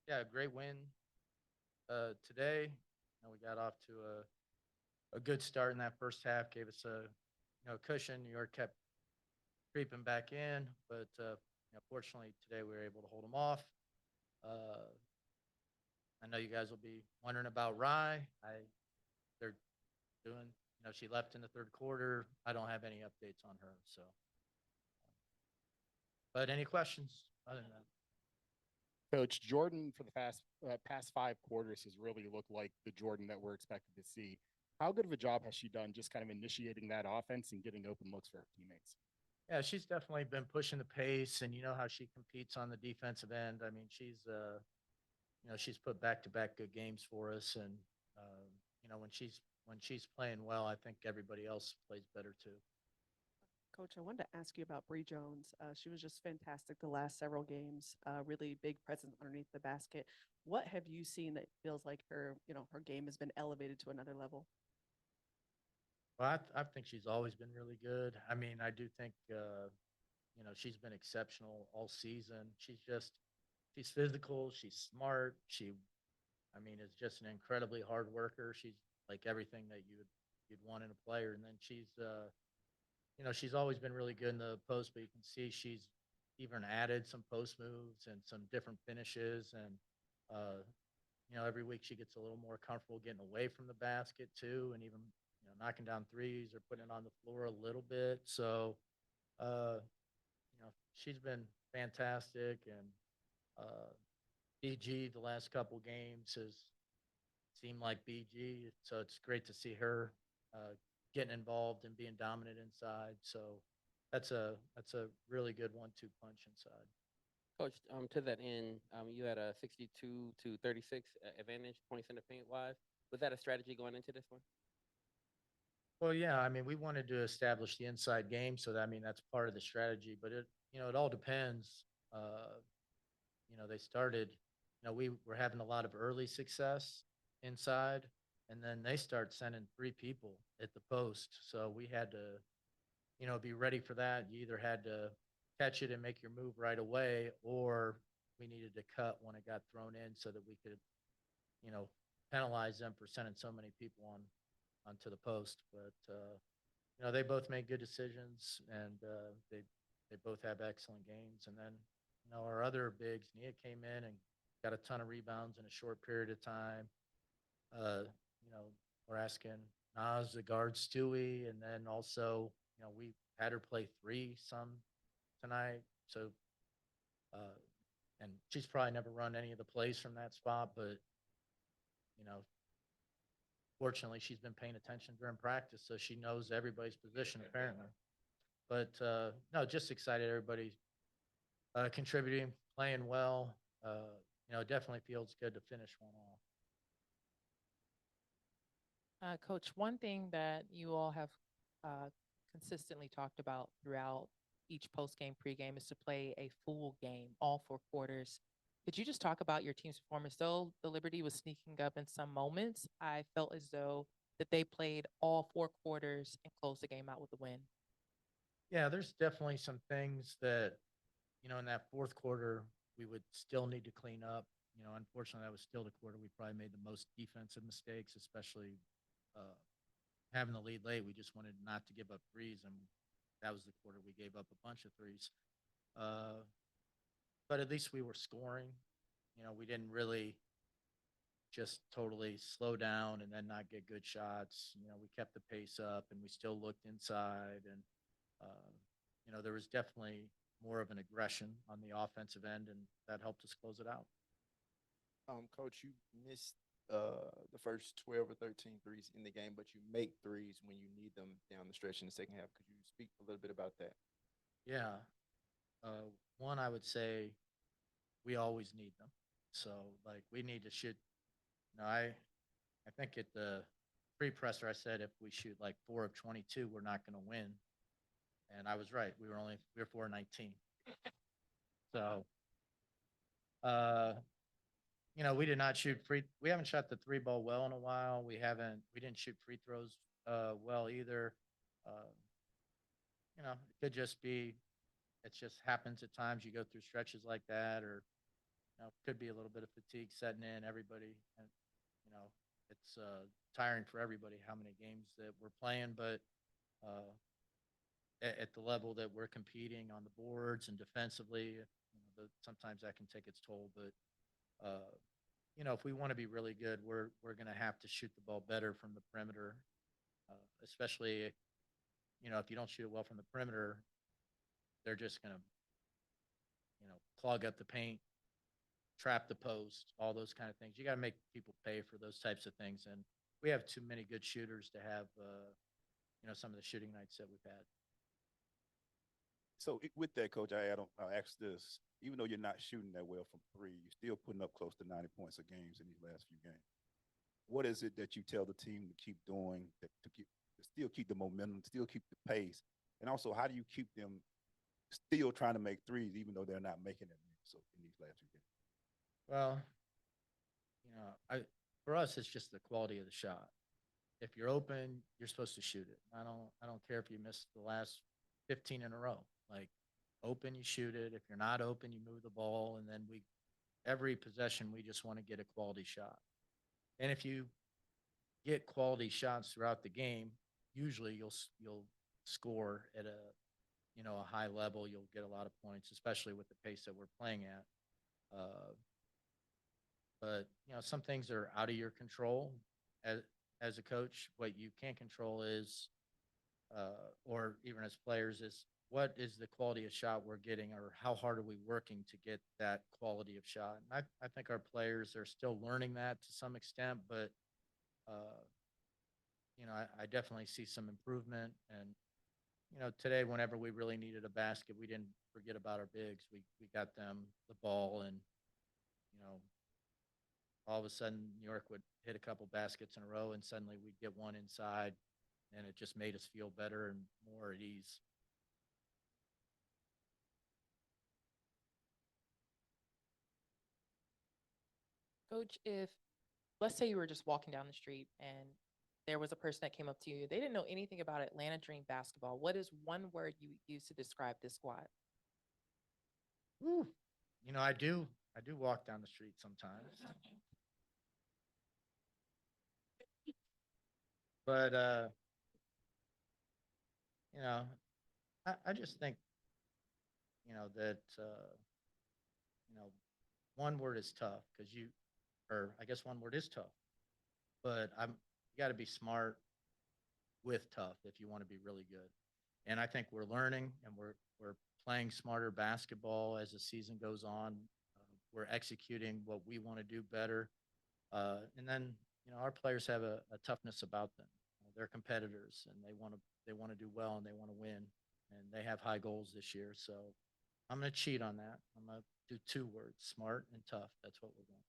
Yeah, great win today. We got off to a good start in that first half. Gave us a cushion. New York kept creeping back in, but fortunately today we were able to hold them off. Uh, I know you guys will be wondering about Rye. They're doing. She left in the third quarter. I don't have any updates on her. So, but any questions other than that? Coach Jordan for the past 5 quarters has really looked like the Jordan that we're expected to see. How good of a job has she done just kind of initiating that offense and getting open looks for her teammates? Yeah, she's definitely been pushing the pace, and you know how she competes on the defensive end. I mean, she's put back to back good games for us, and uh, when she's playing well, I think everybody else plays better too. Coach, I wanted to ask you about Bree Jones. She was just fantastic the last several games. Really big presence underneath the basket. What have you seen that feels like her game has been elevated to another level? Well, I think she's always been really good. I mean, I do think she's been exceptional all season. She's physical, she's smart. I mean, is just an incredibly hard worker. She's like everything that you'd want in a player, and then she's always been really good in the post, but you can see she's even added some post moves and some different finishes. And, every week she gets a little more comfortable getting away from the basket too, and even, knocking down threes or putting it on the floor a little bit. So, uh, she's been fantastic. And, BG the last couple games has seemed like BG. So it's great to see her uh, getting involved and being dominant inside. So that's a really good 1-2 punch inside. Coach, to that end, you had a 62 to 36 advantage points in the paint wise. Was that a strategy going into this one? Well, yeah, I mean, we wanted to establish the inside game, so that, I mean that's part of the strategy. But it all depends. Uh, they started. We were having a lot of early success inside, and then they start sending three people at the post. So we had to, be ready for that. You either had to catch it and make your move right away, or we needed to cut when it got thrown in so that we could, you know, penalize them for sending so many people onto the post. But they both made good decisions, and they both have excellent games. And then, our other bigs, Nia came in and got a ton of rebounds in a short period of time. Uh, you know, we're asking Nas to guard Stewie, and then also, we had her play three some tonight. So, uh, and she's probably never run any of the plays from that spot, but you know, fortunately, she's been paying attention during practice, so she knows everybody's position apparently. But no, just excited everybody contributing, playing well. It definitely feels good to finish one off. Coach, one thing that you all have uh, consistently talked about throughout each post game, pregame is to play a full game, all 4 quarters. Could you just talk about your team's performance? Though the Liberty was sneaking up in some moments, I felt as though that they played all 4 quarters and closed the game out with a win. Yeah, there's definitely some things that in that fourth quarter we would still need to clean up. Unfortunately, that was still the quarter we probably made the most defensive mistakes, especially uh, having the lead late. We just wanted not to give up threes, and that was the quarter we gave up a bunch of threes. Uh, but at least we were scoring. We didn't really just totally slow down and then not get good shots. We kept the pace up and we still looked inside. And, there was definitely more of an aggression on the offensive end, and that helped us close it out. Coach, you missed the first 12 or 13 threes in the game, but you make threes when you need them down the stretch in the second half. Could you speak a little bit about that? Yeah. One, I would say we always need them. So, like, we need to shoot. I think at the pre-presser, I said if we shoot like 4 of 22, we're not going to win. And I was right. We were 4 of 19. So, uh, we did not shoot free. We haven't shot the three ball well in a while. We didn't shoot free throws well either. Uh, it could just be, it just happens at times you go through stretches like that, or could be a little bit of fatigue setting in, everybody, and, you know, it's, tiring for everybody how many games that we're playing, but, uh, at the level that we're competing on the boards and defensively, sometimes that can take its toll, but, if we want to be really good, we're going to have to shoot the ball better from the perimeter, especially, if you don't shoot it well from the perimeter, they're just going to, clog up the paint, trap the post, all those kind of things. You got to make people pay for those types of things. And we have too many good shooters to have, some of the shooting nights that we've had. So with that, coach, I'll ask this: even though you're not shooting that well from three, you're still putting up close to 90 points a games in these last few games. What is it that you tell the team to keep doing to still keep the momentum, still keep the pace, and also how do you keep them still trying to make threes even though they're not making it so in these last few games? Well, for us, it's just the quality of the shot. If you're open, you're supposed to shoot it. I don't care if you miss the last 15 in a row. Like, open, you shoot it. If you're not open, you move the ball, and then every possession, we just want to get a quality shot. And if you get quality shots throughout the game, usually you'll score at a high level. You'll get a lot of points, especially with the pace that we're playing at. But some things are out of your control as a coach. What you can't control is, or even as players, is what is the quality of shot we're getting, or how hard are we working to get that quality of shot? And I think our players are still learning that to some extent, but I definitely see some improvement. And today, whenever we really needed a basket, we didn't forget about our bigs. We got them the ball, and all of a sudden New York would hit a couple baskets in a row, and suddenly we'd get one inside, and it just made us feel better and more at ease. Coach, if let's say you were just walking down the street and there was a person that came up to you, they didn't know anything about Atlanta Dream basketball. What is one word you would use to describe this squad? Woo. I do walk down the street sometimes. But I just think, that one word is tough, because or I guess one word is tough. But you got to be smart with tough if you want to be really good. And I think we're learning, and we're playing smarter basketball as the season goes on. We're executing what we want to do better. And then, our players have a toughness about them. They're competitors, and they want to do well, and they want to win, and they have high goals this year. So I'm going to cheat on that. I'm going to do two words: smart and tough. That's what we're doing.